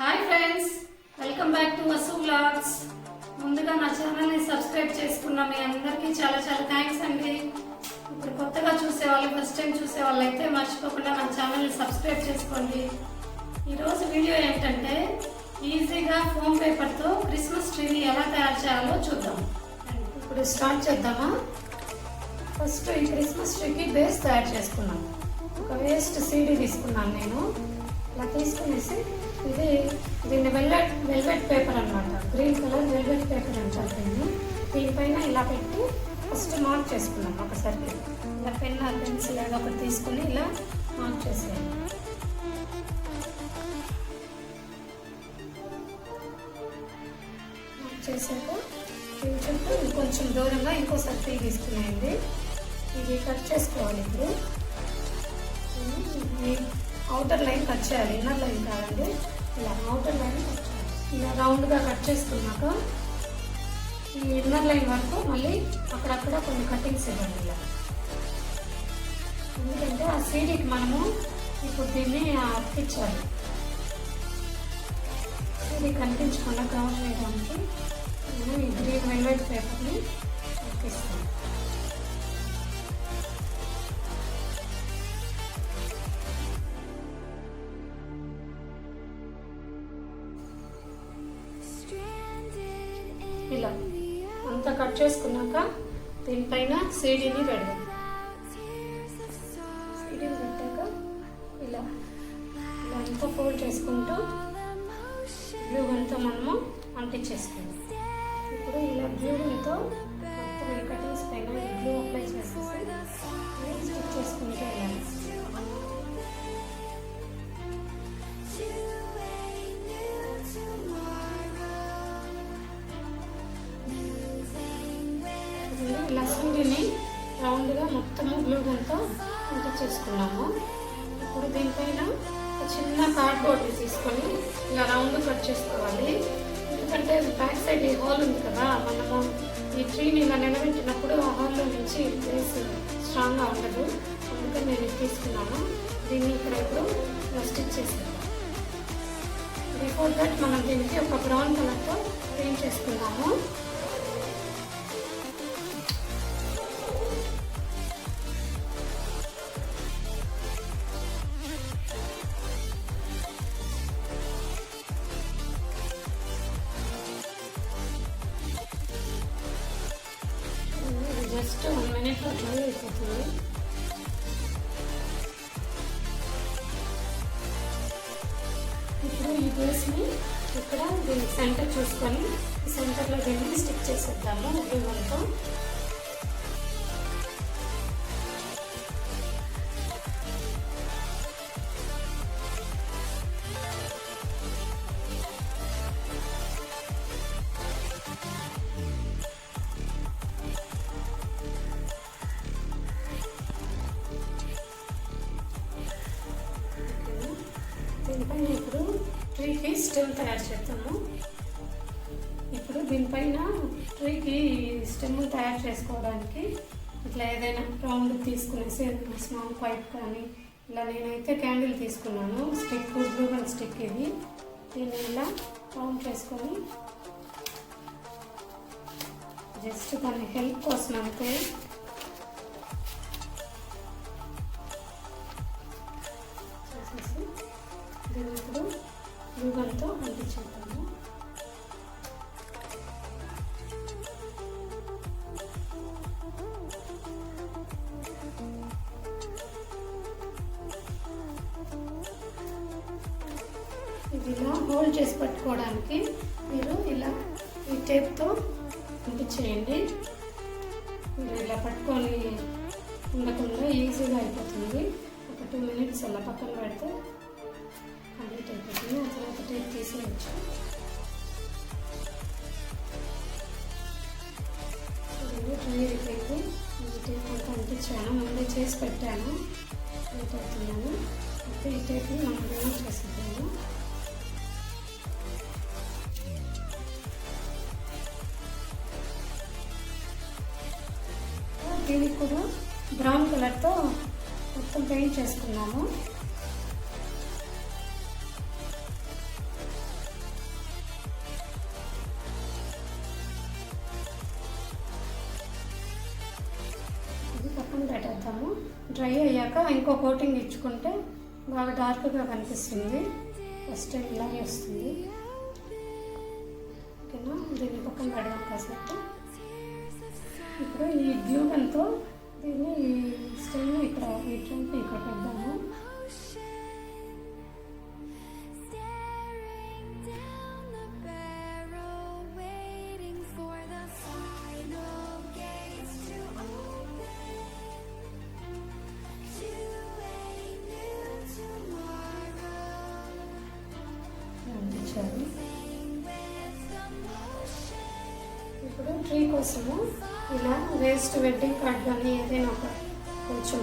Hi friends, welcome back to Vasu vlogs. ముందుగా నా ఛానల్ని సబ్స్క్రైబ్ చేసుకున్న మీ అందరికీ చాలా చాలా థ్యాంక్స్ అండి. ఇప్పుడు కొత్తగా చూసేవాళ్ళు, ఫస్ట్ టైం చూసేవాళ్ళు అయితే మర్చిపోకుండా నా ఛానల్ని సబ్స్క్రైబ్ చేసుకోండి. ఈరోజు వీడియో ఏంటంటే ఈజీగా ఫోమ్ పేపర్తో క్రిస్మస్ ట్రీని ఎలా తయారు చేయాలో చూద్దాం. ఇప్పుడు స్టార్ట్ చేద్దామా? ఫస్ట్ ఈ క్రిస్మస్ ట్రీకి బేస్ తయారు చేసుకున్నాం. ఒక వేస్ట్ సీడీ తీసుకున్నాను నేను. ఇలా తీసుకునేసి దీన్ని వెల్వెట్ పేపర్ అనమాట, గ్రీన్ కలర్ వెల్వెట్ పేపర్ అంటారు దీన్ని. దీనిపైన ఇలా పెట్టి ఫస్ట్ మార్క్ చేసుకున్నాం. ఒకసారి ఇలా పెన్ ఆర్ పెన్సిల్ ఏదో ఒకటి తీసుకుని ఇలా మార్క్ చేసేయాలి. మార్క్ చేసాక దీని చుట్టూ ఇంకొంచెం దూరంగా ఇంకో సర్కిల్ తీసుకునేయండి. ఇది కట్ చేసుకోవాలి. ఇప్పుడు అవుటర్ లైన్ కట్ చేయాలి, ఇన్నర్ లైన్ కాదండి. ఇలా అవుటర్ లైన్ కట్ చేయాలి. ఇలా రౌండ్గా కట్ చేసుకున్నాక ఈ ఇన్నర్ లైన్ వరకు మళ్ళీ అక్కడక్కడ కొన్ని కటింగ్స్ ఇవ్వండి ఇలా. ఎందుకంటే ఆ సీడీకి మనము ఇప్పుడు దీన్ని అతికించాలి. సీడీ కనిపించకుండా కవర్ చేయడానికి నేను ఈ గ్రీన్ వెల్వెట్ పేపర్ని అతికిస్తాను. ఇలా అంతా కట్ చేసుకున్నాక దీనిపైన సీడీని పెడదాం. సీడీని పెట్టాక ఇలా ఇలా అంతా ఫోల్డ్ చేసుకుంటూ గ్లూ గన్తో మనము అంటించేసుకుందాం. ఇప్పుడు ఇలా గ్లూ గన్తో మొత్తం ఈ కటింగ్స్ పైన గ్లూ అప్లై చేసేసి స్టిక్ చేసుకుంటూ వెళ్ళాలి. ఇలా సీడీని రౌండ్గా మొత్తము గ్లూ గన్తో చేసుకున్నాము. ఇప్పుడు దీనిపైన చిన్న కార్డ్బోర్డ్ తీసుకొని ఇలా రౌండ్ కట్ చేసుకోవాలి. ఎందుకంటే బ్యాక్ సైడ్ ఈ హోల్ ఉంది కదా, మనము ఈ ట్రీని ఇలా నిలబెట్టినప్పుడు ఆ హాల్లో నుంచి ప్లేస్ స్ట్రాంగ్గా ఉండదు. అందుకని నేను తీసుకున్నాను. దీన్ని ఇక్కడ ఇప్పుడు స్టిచ్ చేసాను. బిఫోర్ దట్ మనం దీనికి ఒక బ్రౌన్ కలర్తో పెయింట్ చేసుకున్నాము. జస్ట్ 1 మినిట్లో డ్రై అయిపోతుంది. ఇప్పుడు ఈ బేస్ని ఇక్కడ దీనికి సెంటర్ చూసుకొని ఈ సెంటర్లో దీన్ని స్టిక్ చేసేద్దాము గ్లూ గన్తో. దీనిపైన ఇప్పుడు ట్రీకి స్టెమ్ తయారు చేద్దాము. ఇప్పుడు దీనిపైన ట్రీకి స్టెమ్ తయారు చేసుకోవడానికి ఇట్లా ఏదైనా రౌండ్ తీసుకునేసి స్మాల్ పైప్ కానీ ఇలా నేనైతే క్యాండిల్ తీసుకున్నాను. స్టిక్ గ్లూ గన్ స్టిక్ ఇది. దీన్ని ఇలా రౌండ్ చేసుకొని జస్ట్ దాని హెల్ప్ కోసం అంతే చేసేసి దీన్ని ఇప్పుడు గ్లూ గన్తో అంటించేద్దాము. ఇది ఇలా హోల్డ్ చేసి పట్టుకోవడానికి మీరు ఇలా ఈ టేప్తో అంటించేయండి. మీరు ఇలా పట్టుకొని ఉండకుండా ఈజీగా అయిపోతుంది. ఒక 2 మినిట్స్ అలా పక్కన పెడితే కంప్లీట్ అయిపోతుంది. ఆ తర్వాత టేప్ తీసేయచ్చు. డ్రై అయిపోయింది. ఈ టేప్ అంతా అంటించాను, ముందే చేసి పెట్టాను. టేప్ అవుతున్నాను. అయితే ఈ టేప్ని మనం రిమూవ్ చేసేద్దాము. దీనికి కూడా బ్రౌన్ కలర్తో మొత్తం పెయింట్ చేసుకున్నాము. డ్రై అయ్యాక ఇంకో కోటింగ్ ఇచ్చుకుంటే బాగా డార్క్గా కనిపిస్తుంది. ఫస్ట్ టైం ఇలాగే వస్తుంది. ఓకేనా, దీన్ని పక్కన పెడదాం కాసేపు. ఇప్పుడు ఈ గ్లూ గన్తో దీన్ని ఈ స్టెమ్ ఇక్కడ ఈ ట్రంప్ ఇక్కడ పెడదాము. ఇప్పుడు ట్రీ కోసము ఇలా వేస్ట్ వెడ్డింగ్ కార్డ్ కానీ ఏదైనా ఒక కొంచెం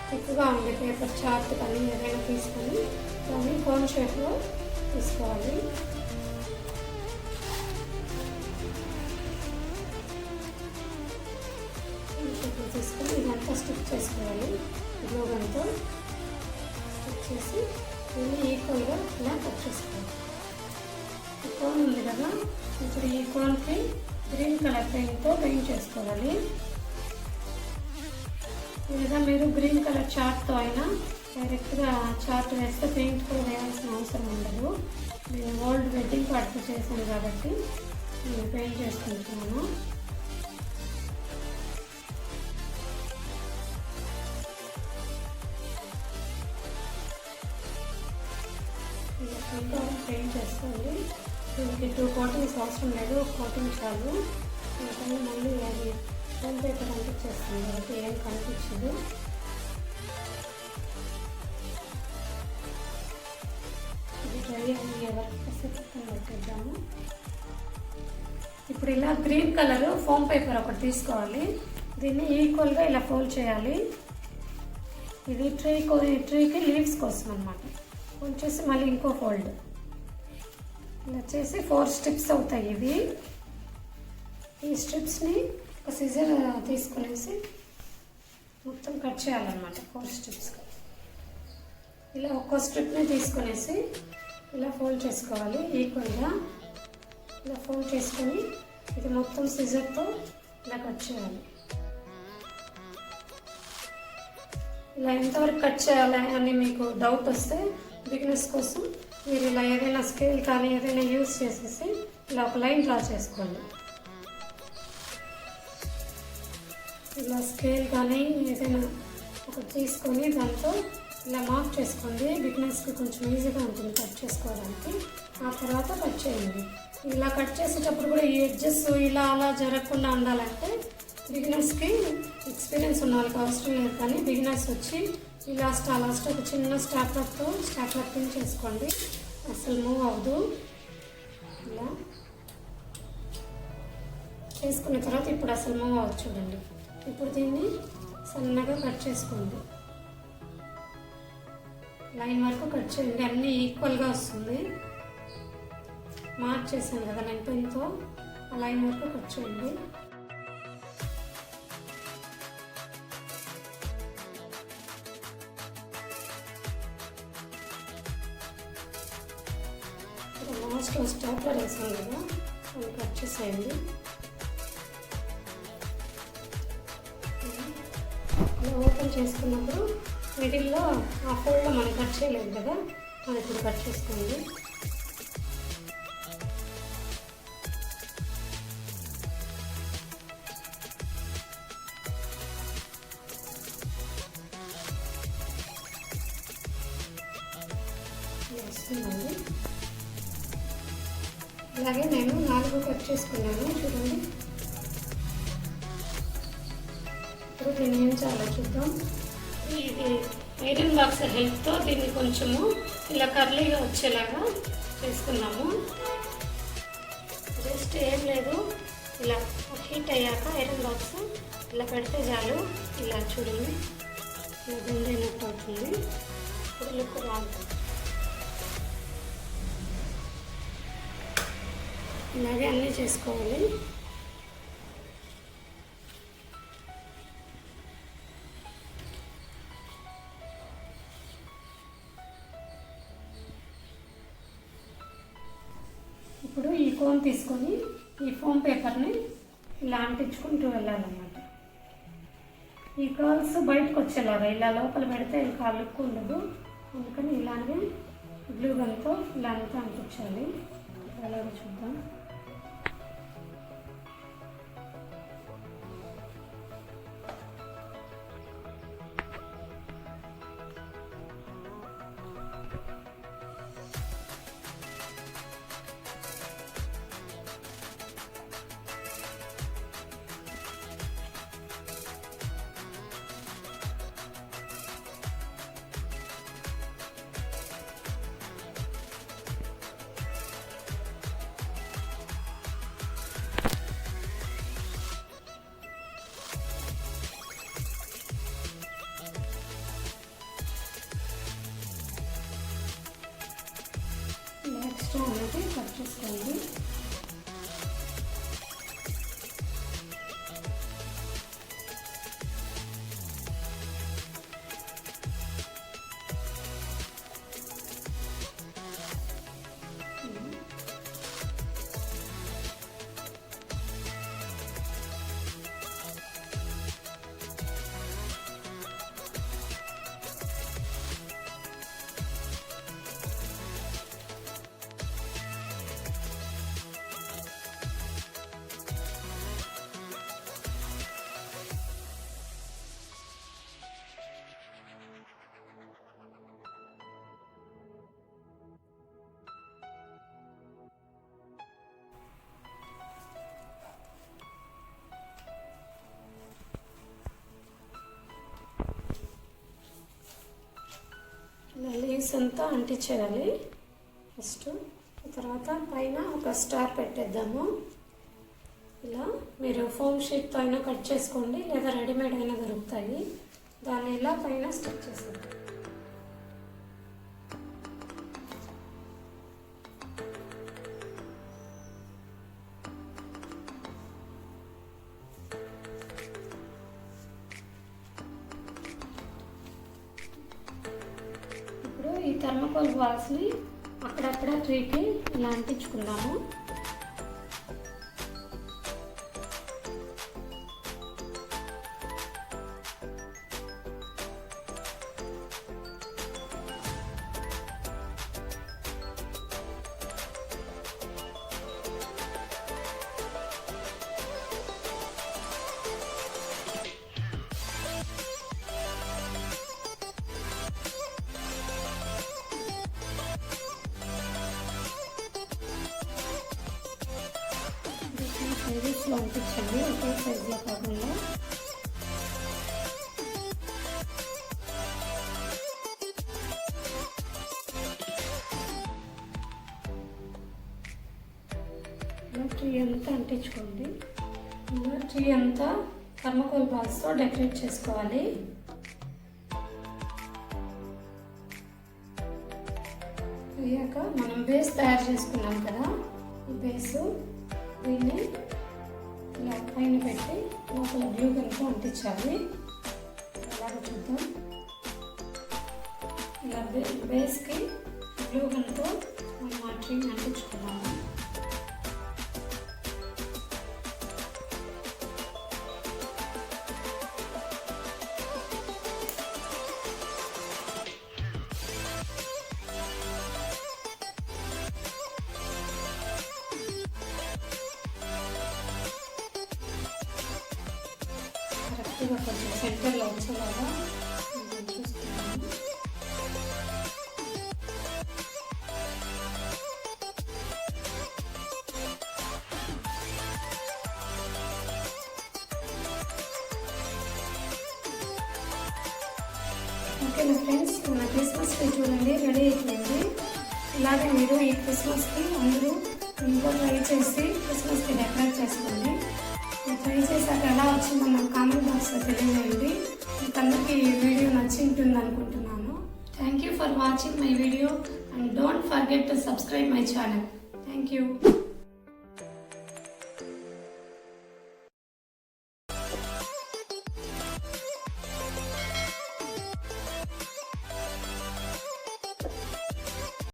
థిక్గా ఉండే పేపర్ చార్ట్ కానీ ఏదైనా తీసుకొని దాన్ని కోన్ షేప్లో తీసుకోవాలి. షేప్లో తీసుకొని ఇదంతా స్టిక్ చేసుకోవాలి. గ్లూ గన్తో స్టిక్ చేసి దీన్ని ఈక్వల్గా ఇలా కట్ చేసుకోవాలి. ఈ కోన్ ఉంది కదా, ఇప్పుడు ఈ కోన్కి గ్రీన్ కలర్ పెయింట్తో పెయింట్ చేసుకోవాలి. లేదా మీరు గ్రీన్ కలర్ చార్ట్తో అయినా డైరెక్ట్గా చార్ట్ వేస్తే పెయింట్ కూడా వేయాల్సిన అవసరం ఉండదు. నేను ఓల్డ్ వెడ్డింగ్ కార్డ్తో చేశాను కాబట్టి నేను పెయింట్ చేసుకుంటున్నాను. ఇంకా పెయింట్ చేసుకోండి. దీనికి 2 కోటింగ్స్ అవసరం లేదు, 1 కోటింగ్ చాలు. ఎందుకంటే మళ్ళీ అది ఫోన్ పేపర్ అంటించేస్తుంది కాబట్టి ఏం కనిపించదు. ఇది డ్రై అయ్యే వరకు పెట్టేద్దాము. ఇప్పుడు ఇలా గ్రీన్ కలర్ ఫోమ్ పేపర్ ఒకటి తీసుకోవాలి. దీన్ని ఈక్వల్గా ఇలా ఫోల్డ్ చేయాలి. ఇది ట్రీకి లీవ్స్ కోసం అన్నమాట. వచ్చేసి మళ్ళీ ఇంకో ఫోల్డ్ ఇలా చేసి 4 స్ట్రిప్స్ అవుతాయి. ఇవి ఈ స్ట్రిప్స్ని ఒక సిజర్ తీసుకునేసి మొత్తం కట్ చేయాలన్నమాట. 4 స్ట్రిప్స్ ఇలా ఒక్కో స్ట్రిప్ని తీసుకునేసి ఇలా ఫోల్డ్ చేసుకోవాలి. ఈక్వల్గా ఇలా ఫోల్డ్ చేసుకొని ఇది మొత్తం సిజర్తో ఇలా కట్ చేయాలి. ఇలా ఎంతవరకు కట్ చేయాలి అని మీకు డౌట్ వస్తే బిగినర్స్ కోసం మీరు ఇలా ఏదైనా స్కేల్ కానీ ఏదైనా యూజ్ చేసేసి ఇలా ఒక లైన్ డ్రా చేసుకోండి. ఇలా స్కేల్ కానీ ఏదైనా ఒకటి తీసుకొని దాంతో ఇలా మార్క్ చేసుకోండి. బిగినర్స్కి కొంచెం ఈజీగా ఉంటుంది కట్ చేసుకోవడానికి. ఆ తర్వాత కట్ చేయండి. ఇలా కట్ చేసేటప్పుడు కూడా ఈ ఎడ్జెస్ ఇలా అలా జరగకుండా ఉండాలంటే బిగినర్స్కి ఎక్స్పీరియన్స్ ఉన్న వాళ్ళకి అవసరం లేదు. కానీ బిగినర్స్ వచ్చి ఈ లాస్ట్ ఒక చిన్న స్టాప్లర్ పిన్ చేసుకోండి. అసలు మూవ్ అవ్వదు. ఇలా చేసుకున్న తర్వాత ఇప్పుడు అసలు మూవ్ అవ్వదు చూడండి. ఇప్పుడు దీన్ని సన్నగా కట్ చేసుకోండి. లైన్ వరకు కట్ చేయండి. అన్నీ ఈక్వల్గా వస్తుంది. మార్క్ చేశాను కదా నేను పెన్తో, ఆ లైన్ వరకు కట్ చేయండి. లాస్ట్లో స్టాప్లర్ వేసాను కదా, అది కట్ చేసేయండి. ఇలా ఓపెన్ చేసుకున్నప్పుడు మిడిల్లో ఆ ఫోల్డ్లో మనం కట్ చేయలేదు కదా, అది ఇప్పుడు కట్ చేసుకోండి. వస్తుందండి. అలాగే నేను 4 కట్ చేసుకున్నాను చూడండి. ఇప్పుడు దీన్ని ఏం చేయాలో చూద్దాం. ఇది ఐరన్ బాక్స్ హెల్ప్తో దీన్ని కొంచెము ఇలా కర్లీగా వచ్చేలాగా చేసుకున్నాము. జస్ట్ ఏం లేదు, ఇలా హీట్ అయ్యాక ఐరన్ బాక్స్ ఇలా పెడితే చాలు. ఇలా చూడండి, ఇలా గుండైనట్టు అవుతుంది. ఇప్పుడు లుక్ రాదు. ఇలాగే అన్నీ చేసుకోవాలి. ఇప్పుడు ఈ కోన్ తీసుకొని ఈ ఫోమ్ పేపర్ని ఇలా అంటించుకుంటూ వెళ్ళాలన్నమాట. ఈ కర్ల్స్ బయటకు వచ్చేలాగా ఇలా లోపల పెడితే ఇంకా లుక్ ఉండదు, అందుకని ఇలానే గ్లూ గన్తో ఇలా అంతా అంటించాలి. ఎలాగో చూద్దాం. ఎక్స్ట్రా అనేది కట్ చేసుకోండి. లీవ్స్ అంతా అంటించేయాలి ఫస్ట్. తర్వాత పైన ఒక స్టార్ పెట్టేద్దాము. ఇలా మీరు ఫోమ్ షీట్తో అయినా కట్ చేసుకోండి, లేదా రెడీమేడ్ అయినా దొరుకుతాయి. దాన్ని ఇలా పైన స్టిచ్ చేసేది. ఈ థర్మోకోల్ బాల్స్ని అక్కడక్కడ ట్రీకి ఇలా అంటించుకుందాము. సైజెస్లో అంటించండి, ఒకే సైజులో కాకుండా. ట్రీ అంతా అంటించుకోండి. ట్రీ అంతా థర్మోకోల్ బాల్స్తో డెకరేట్ చేసుకోవాలి. అయ్యాక మనం బేస్ తయారు చేసుకున్నాం కదా, ఈ బేసు దీన్ని ఇలా పైన పెట్టి లోపల గ్లూ గన్తో అంటించాలి. అలాగే చూద్దాం. ఇలా బేస్కి గ్లూ గన్తో మనం ఆ ట్రీని అంటించుకున్నాము. కరెక్ట్గా కొంచెం సెంటర్లో వచ్చేలాగా చూస్తున్నాను. ఓకేనా ఫ్రెండ్స్, మన క్రిస్మస్ ట్రీ చూడండి రెడీ అయిపోయింది. ఇలాగే మీరు ఈ క్రిస్మస్కి అందరూ ఇంట్లో ట్రై చేసి క్రిస్మస్కి డెకరేట్ చేసుకోండి. ట్రై చేశాక ఎలా వచ్చిందో నాకు కామెంట్ బాక్స్లో తెలియజేయండి. మీకు అందరికీ ఈ వీడియో నచ్చి ఉంటుంది అనుకుంటున్నాను. Thank you for watching my video and don't forget to subscribe my channel. Thank you.